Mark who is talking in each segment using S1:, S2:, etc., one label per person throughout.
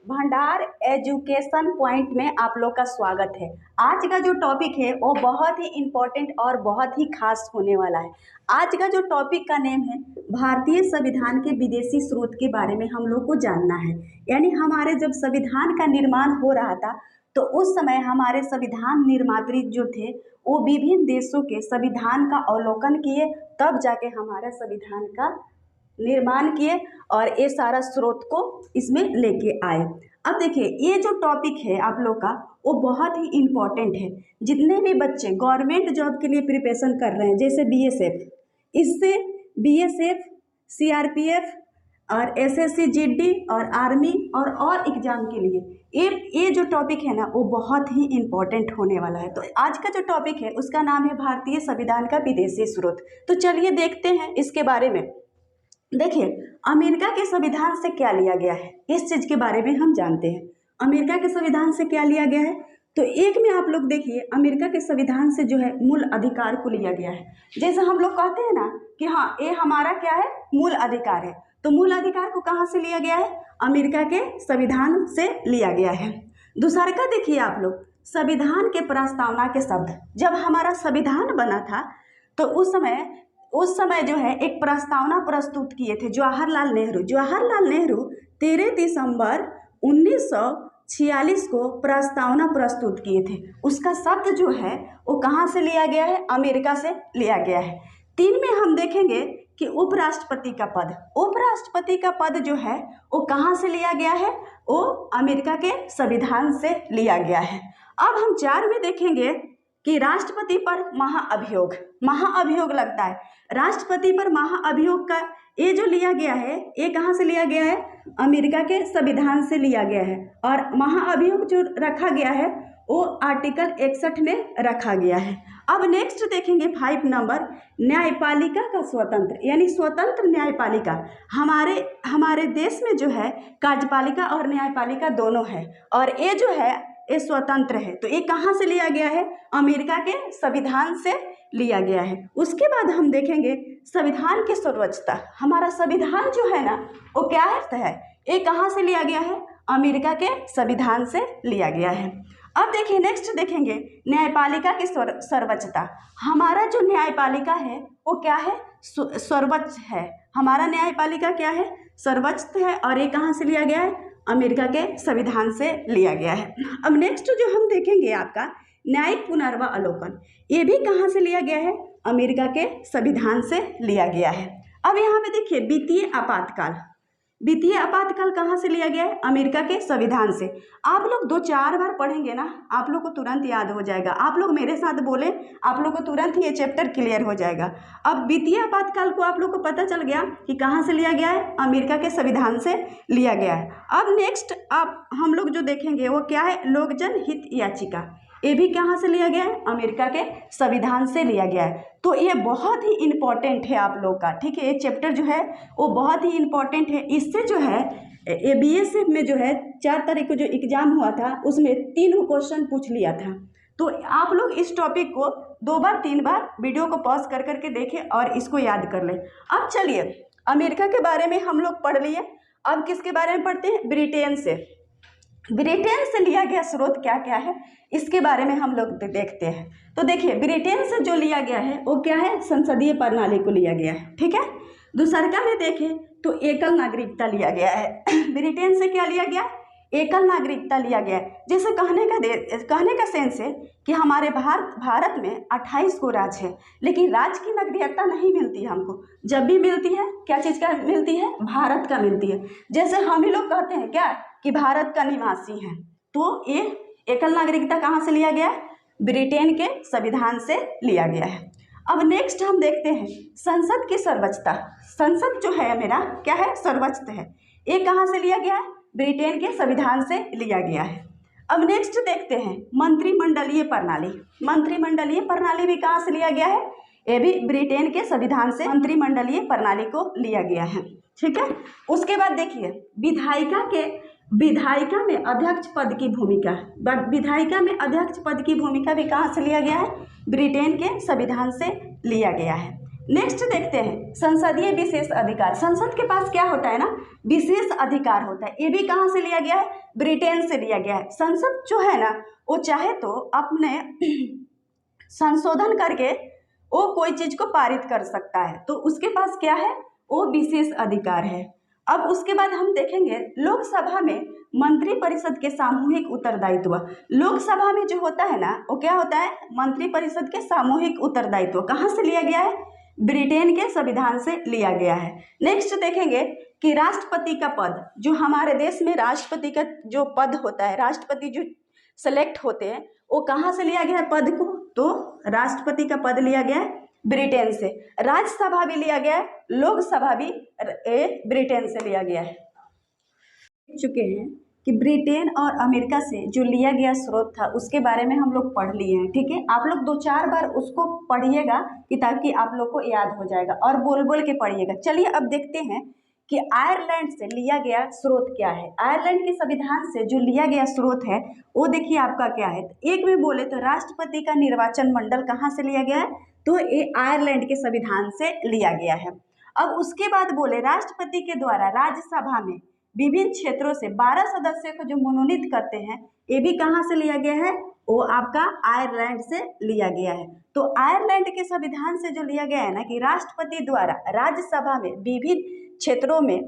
S1: भंडार education point में आप लोग का स्वागत है। आज का जो टॉपिक है वो बहुत ही इम्पोर्टेंट और बहुत ही खास होने वाला है। आज का जो टॉपिक का नेम है भारतीय संविधान के विदेशी स्रोत के बारे में हम लोग को जानना है। यानी हमारे जब संविधान का निर्माण हो रहा था तो उस समय हमारे संविधान निर्मात्री जो थे वो विभिन्न देशों के संविधान का अवलोकन किए, तब जाके हमारा संविधान का निर्माण किए और ये सारा स्रोत को इसमें लेके आए। अब देखिए ये जो टॉपिक है आप लोग का वो बहुत ही इम्पोर्टेंट है। जितने भी बच्चे गवर्नमेंट जॉब के लिए प्रिपरेशन कर रहे हैं जैसे बीएसएफ, इससे बीएसएफ, सीआरपीएफ और एसएससी, जीडी और आर्मी और एग्जाम के लिए ये जो टॉपिक है ना वो बहुत ही इम्पोर्टेंट होने वाला है। तो आज का जो टॉपिक है उसका नाम है भारतीय संविधान का विदेशी स्रोत। तो चलिए देखते हैं इसके बारे में। देखिए अमेरिका के संविधान से क्या लिया गया है, इस चीज के बारे में हम जानते हैं। अमेरिका के संविधान से क्या लिया गया है, तो एक में आप लोग देखिए अमेरिका के संविधान से जो है मूल अधिकार को लिया गया है। जैसे हम लोग कहते हैं ना कि हाँ ये हमारा क्या है, मूल अधिकार है, तो मूल अधिकार को कहाँ से लिया गया है, अमेरिका के संविधान से लिया गया है। दूसरा का देखिए आप लोग, संविधान के प्रस्तावना के शब्द, जब हमारा संविधान बना था तो उस समय जो है एक प्रस्तावना प्रस्तुत किए थे जवाहरलाल नेहरू 13 दिसंबर 1946 को प्रस्तावना प्रस्तुत किए थे। उसका शब्द जो है वो कहाँ से लिया गया है, अमेरिका से लिया गया है। 3 में हम देखेंगे कि उपराष्ट्रपति का पद जो है वो कहाँ से लिया गया है, वो अमेरिका के संविधान से लिया गया है। अब हम 4 में देखेंगे कि राष्ट्रपति पर महाअभियोग लगता है। राष्ट्रपति पर महाअभियोग का ये जो लिया गया है ये कहाँ से लिया गया है, अमेरिका के संविधान से लिया गया है। और महाअभियोग जो रखा गया है वो आर्टिकल 61 में रखा गया है। अब नेक्स्ट देखेंगे 5 नंबर, न्यायपालिका का स्वतंत्र, यानी स्वतंत्र न्यायपालिका। हमारे देश में जो है कार्यपालिका और न्यायपालिका दोनों है और ये जो है ये स्वतंत्र है। तो ये कहाँ से लिया गया है, अमेरिका के संविधान से लिया गया है। उसके बाद हम देखेंगे संविधान की सर्वोच्चता। हमारा संविधान जो है ना वो क्या है, ये कहाँ से लिया गया है, अमेरिका के संविधान से लिया गया है। अब देखिए नेक्स्ट देखेंगे न्यायपालिका की सर्वोच्चता। हमारा जो न्यायपालिका है वो क्या है, सर्वोच्च है। हमारा न्यायपालिका क्या है, सर्वोच्च है और ये कहाँ से लिया गया है, अमेरिका के संविधान से लिया गया है। अब नेक्स्ट जो हम देखेंगे आपका न्यायिक पुनर्वालोकन, ये भी कहाँ से लिया गया है, अमेरिका के संविधान से लिया गया है। अब यहाँ पे देखिए वित्तीय आपातकाल कहाँ से लिया गया है, अमेरिका के संविधान से। आप लोग 2-4 बार पढ़ेंगे ना आप लोग को तुरंत याद हो जाएगा। आप लोग मेरे साथ बोले आप लोग को तुरंत ही ये चैप्टर क्लियर हो जाएगा। अब वित्तीय आपातकाल को आप लोग को पता चल गया कि कहाँ से लिया गया है, अमेरिका के संविधान से लिया गया है। अब नेक्स्ट आप हम लोग जो देखेंगे वो क्या है, लोकजन हित याचिका, ये भी कहाँ से लिया गया है, अमेरिका के संविधान से लिया गया है। तो ये बहुत ही इम्पोर्टेंट है आप लोग का, ठीक है। ये चैप्टर जो है वो बहुत ही इम्पोर्टेंट है। इससे जो है ये बीएसएफ में जो है 4 तारीख को जो एग्जाम हुआ था उसमें 3 क्वेश्चन पूछ लिया था। तो आप लोग इस टॉपिक को 2 बार 3 बार वीडियो को पॉज कर करके देखें और इसको याद कर लें। अब चलिए अमेरिका के बारे में हम लोग पढ़ लिए। अब किसके बारे में पढ़ते हैं, ब्रिटेन से लिया गया स्रोत क्या क्या है इसके बारे में हम लोग देखते हैं। तो देखिए ब्रिटेन से जो लिया गया है वो क्या है, संसदीय प्रणाली को लिया गया है, ठीक है। दूसरा में देखें तो एकल नागरिकता लिया गया है। ब्रिटेन से क्या लिया गया, एकल नागरिकता लिया गया है। जैसे कहने का सेंस है कि हमारे भारत में 28 को राज्य है, लेकिन राज्य की नागरिकता नहीं मिलती है हमको। जब भी मिलती है क्या चीज़ का मिलती है, भारत का मिलती है। जैसे हम ही लोग कहते हैं क्या कि भारत का निवासी हैं, तो ये एकल नागरिकता कहाँ से लिया गया है, ब्रिटेन के संविधान से लिया गया है। अब नेक्स्ट हम देखते हैं संसद की सर्वोच्चता। संसद जो है मेरा क्या है, सर्वोच्च है। ये कहाँ से लिया गया है, ब्रिटेन के संविधान से लिया गया है। अब नेक्स्ट देखते हैं मंत्रिमंडलीय प्रणाली भी कहाँ से लिया गया है, ये भी ब्रिटेन के संविधान से मंत्रिमंडलीय प्रणाली को लिया गया है, ठीक है। उसके बाद देखिए विधायिका में अध्यक्ष पद की भूमिका भी कहाँ से लिया गया है, ब्रिटेन के संविधान से लिया गया है। नेक्स्ट देखते हैं संसदीय विशेष अधिकार। संसद के पास क्या होता है ना, विशेष अधिकार होता है। ये भी कहाँ से लिया गया है, ब्रिटेन से लिया गया है। संसद जो है ना वो चाहे तो अपने संशोधन करके वो कोई चीज को पारित कर सकता है, तो उसके पास क्या है, वो विशेष अधिकार है। अब उसके बाद हम देखेंगे लोकसभा में मंत्रिपरिषद के सामूहिक उत्तरदायित्व। लोकसभा में जो होता है ना वो क्या होता है, मंत्रिपरिषद के सामूहिक उत्तरदायित्व कहाँ से लिया गया है, ब्रिटेन के संविधान से लिया गया है। नेक्स्ट देखेंगे कि राष्ट्रपति का पद, जो हमारे देश में राष्ट्रपति का जो पद होता है, राष्ट्रपति जो सेलेक्ट होते हैं वो कहाँ से लिया गया है पद को, तो राष्ट्रपति का पद लिया गया है ब्रिटेन से। राज्यसभा भी लिया गया है, लोकसभा भी ब्रिटेन से लिया गया है। चुके हैं कि ब्रिटेन और अमेरिका से जो लिया गया स्रोत था उसके बारे में हम लोग पढ़ लिए हैं, ठीक है। आप लोग 2-4 बार उसको पढ़िएगा कि ताकि आप लोग को याद हो जाएगा, और बोल बोल के पढ़िएगा। चलिए अब देखते हैं कि आयरलैंड से लिया गया स्रोत क्या है। आयरलैंड के संविधान से जो लिया गया स्रोत है वो देखिए आपका क्या है। एक में बोले तो राष्ट्रपति का निर्वाचन मंडल कहाँ से लिया गया है, तो ये आयरलैंड के संविधान से लिया गया है। अब उसके बाद बोले राष्ट्रपति के द्वारा राज्यसभा में विभिन्न क्षेत्रों से 12 सदस्यों को जो मनोनीत करते हैं, ये भी कहाँ से लिया गया है, वो आपका आयरलैंड से लिया गया है। तो आयरलैंड के संविधान से जो लिया गया है ना कि राष्ट्रपति द्वारा राज्यसभा में विभिन्न क्षेत्रों में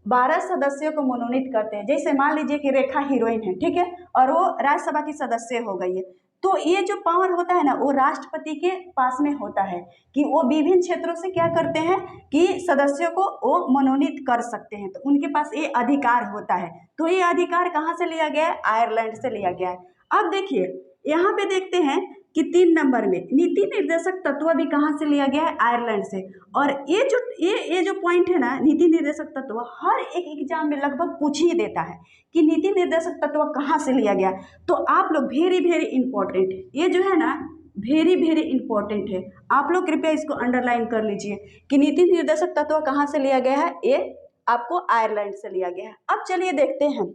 S1: 12 सदस्यों को मनोनीत करते हैं। जैसे मान लीजिए कि रेखा हीरोइन है, ठीक है, और वो राज्यसभा की सदस्य हो गई है, तो ये जो पावर होता है ना वो राष्ट्रपति के पास में होता है कि वो विभिन्न क्षेत्रों से क्या करते हैं कि सदस्यों को वो मनोनीत कर सकते हैं, तो उनके पास ये अधिकार होता है। तो ये अधिकार कहाँ से लिया गया है, आयरलैंड से लिया गया है। अब देखिए यहाँ पे देखते हैं कि 3 नंबर में नीति निर्देशक तत्व भी कहाँ से लिया गया है, आयरलैंड से। और ये जो पॉइंट है ना, नीति निर्देशक तत्व हर एक एग्जाम में लगभग पूछ ही देता है कि नीति निर्देशक तत्व कहाँ से लिया गया। तो आप लोग वेरी वेरी इंपॉर्टेंट, ये जो है ना वेरी वेरी इंपॉर्टेंट है, आप लोग कृपया इसको अंडरलाइन कर लीजिए कि नीति निर्देशक तत्व कहाँ से लिया गया है, ये आपको आयरलैंड से लिया गया है। अब चलिए देखते हैं,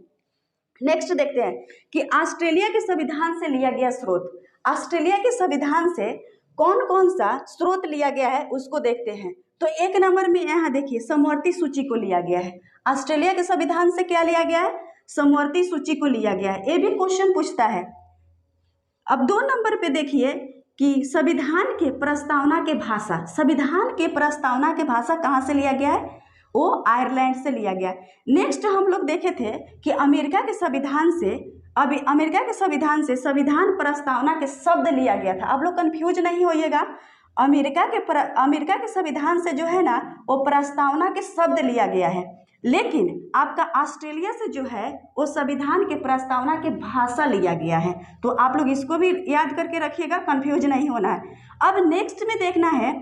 S1: नेक्स्ट देखते हैं कि ऑस्ट्रेलिया के संविधान से लिया गया स्रोत। ऑस्ट्रेलिया के संविधान से कौन कौन सा स्रोत लिया गया है उसको देखते हैं। तो 1 नंबर में यहाँ देखिए समवर्ती सूची को लिया गया है। ऑस्ट्रेलिया के संविधान से क्या लिया गया है, समवर्ती सूची को लिया गया है, ये भी क्वेश्चन पूछता है। अब 2 नंबर पे देखिए कि संविधान के प्रस्तावना के भाषा, संविधान के प्रस्तावना के भाषा कहाँ से लिया गया है, वो आयरलैंड से लिया गया। नेक्स्ट हम लोग देखे थे कि अमेरिका के संविधान से, अभी अमेरिका के संविधान से संविधान प्रस्तावना के शब्द लिया गया था। आप लोग कंफ्यूज नहीं होइएगा, अमेरिका के संविधान से जो है ना वो प्रस्तावना के शब्द लिया गया है, लेकिन आपका ऑस्ट्रेलिया से जो है वो संविधान के प्रस्तावना के भाषा लिया गया है। तो आप लोग इसको भी याद करके रखिएगा, कंफ्यूज नहीं होना है। अब नेक्स्ट में देखना है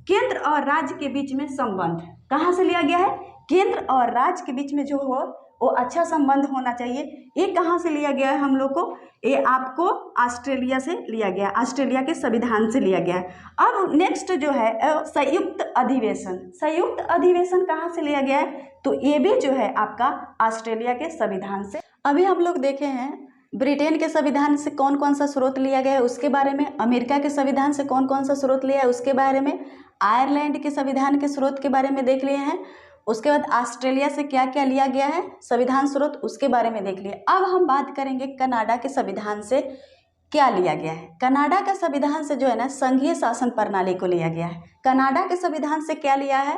S1: केंद्र और राज्य के बीच में संबंध कहाँ से लिया गया है, केंद्र और राज्य के बीच में जो हो वो अच्छा संबंध होना चाहिए, ये कहाँ से लिया गया है हम लोग को, ये आपको ऑस्ट्रेलिया से लिया गया, ऑस्ट्रेलिया के संविधान से लिया गया है। अब नेक्स्ट जो है संयुक्त अधिवेशन, संयुक्त अधिवेशन कहाँ से लिया गया है, तो ये भी जो है आपका ऑस्ट्रेलिया के संविधान से। अभी हम लोग देखे हैं ब्रिटेन के संविधान से कौन कौन सा स्रोत लिया गया है उसके बारे में, अमेरिका के संविधान से कौन कौन सा स्रोत लिया है उसके बारे में, आयरलैंड के संविधान के स्रोत के बारे में देख लिए हैं। उसके बाद ऑस्ट्रेलिया से क्या क्या लिया गया है संविधान स्रोत उसके बारे में देख लिए। अब हम बात करेंगे कनाडा के संविधान से क्या लिया गया है। कनाडा का संविधान से जो है ना संघीय शासन प्रणाली को लिया गया है। कनाडा के संविधान से क्या लिया है,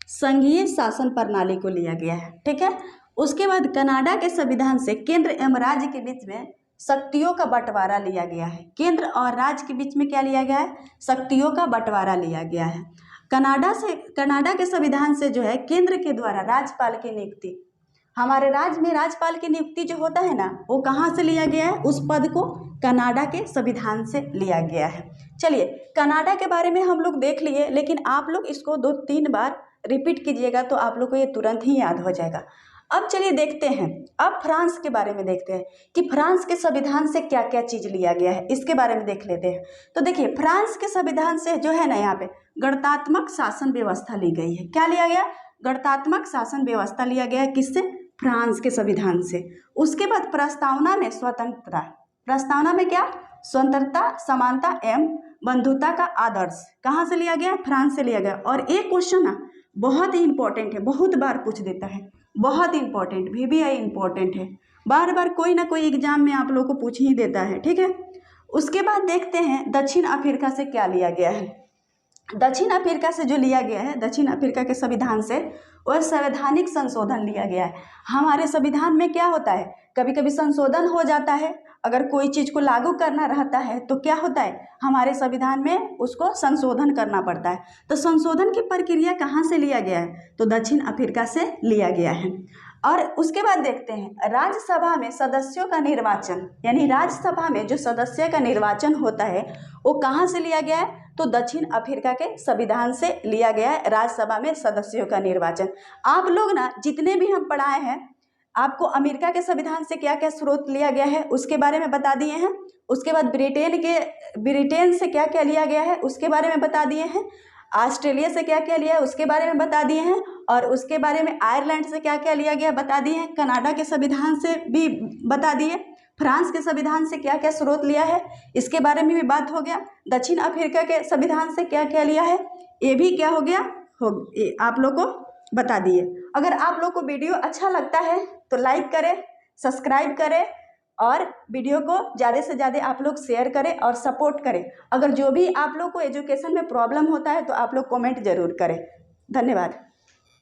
S1: संघीय शासन प्रणाली को लिया गया है, ठीक है। उसके बाद कनाडा के संविधान से केंद्र एवं राज्य के बीच में शक्तियों का बंटवारा लिया गया है। केंद्र और राज्य के बीच में क्या लिया गया है, शक्तियों का बंटवारा लिया गया है। कनाडा के संविधान से जो है केंद्र के द्वारा राज्यपाल की नियुक्ति, हमारे राज्य में राज्यपाल की नियुक्ति जो होता है ना वो कहाँ से लिया गया है, उस पद को कनाडा के संविधान से लिया गया है। चलिए कनाडा के बारे में हम लोग देख लिए, लेकिन आप लोग इसको 2-3 बार रिपीट कीजिएगा तो आप लोग को ये तुरंत ही याद हो जाएगा। अब चलिए देखते हैं, अब फ्रांस के बारे में देखते हैं कि फ्रांस के संविधान से क्या क्या चीज़ लिया गया है, इसके बारे में देख लेते हैं। तो देखिए फ्रांस के संविधान से जो है ना यहाँ पे गणतात्मक शासन व्यवस्था ली गई है। क्या लिया गया, गणतात्मक शासन व्यवस्था लिया गया है, किससे, फ्रांस के संविधान से। उसके बाद प्रस्तावना में स्वतंत्रता, प्रस्तावना में क्या, स्वतंत्रता, समानता एवं बंधुता का आदर्श कहाँ से लिया गया, फ्रांस से लिया गया। और एक क्वेश्चन ना बहुत ही इंपॉर्टेंट है, बहुत बार पूछ देता है, बहुत इंपॉर्टेंट, VBI इंपॉर्टेंट है, बार बार कोई ना कोई एग्जाम में आप लोग को पूछ ही देता है, ठीक है। उसके बाद देखते हैं दक्षिण अफ्रीका से क्या लिया गया है। दक्षिण अफ्रीका से जो लिया गया है, दक्षिण अफ्रीका के संविधान से, वह संवैधानिक संशोधन लिया गया है। हमारे संविधान में क्या होता है, कभी कभी संशोधन हो जाता है, अगर कोई चीज़ को लागू करना रहता है तो क्या होता है, हमारे संविधान में उसको संशोधन करना पड़ता है। तो संशोधन की प्रक्रिया कहाँ से लिया गया है, तो दक्षिण अफ्रीका से लिया गया है। और उसके बाद देखते हैं राज्यसभा में सदस्यों का निर्वाचन, यानी राज्यसभा में जो सदस्य का निर्वाचन होता है वो कहाँ से लिया गया है, तो दक्षिण अफ्रीका के संविधान से लिया गया है राज्यसभा में सदस्यों का निर्वाचन। आप लोग ना जितने भी हम पढ़ाए हैं, आपको अमेरिका के संविधान से क्या क्या स्रोत लिया गया है उसके बारे में बता दिए हैं। उसके बाद ब्रिटेन से क्या क्या लिया गया है उसके बारे में बता दिए हैं। ऑस्ट्रेलिया से क्या क्या लिया है उसके बारे में बता दिए हैं। और उसके बारे में आयरलैंड से क्या क्या लिया गया बता दिए हैं। कनाडा के संविधान से भी बता दिए। फ्रांस के संविधान से क्या क्या स्रोत लिया है इसके बारे में भी बात हो गया। दक्षिण अफ्रीका के संविधान से क्या क्या लिया है ये भी क्या हो गया, आप लोग को बता दिए। अगर आप लोग को वीडियो अच्छा लगता है तो लाइक करें, सब्सक्राइब करें और वीडियो को ज़्यादा से ज़्यादा आप लोग शेयर करें और सपोर्ट करें। अगर जो भी आप लोग को एजुकेशन में प्रॉब्लम होता है तो आप लोग कमेंट ज़रूर करें। धन्यवाद।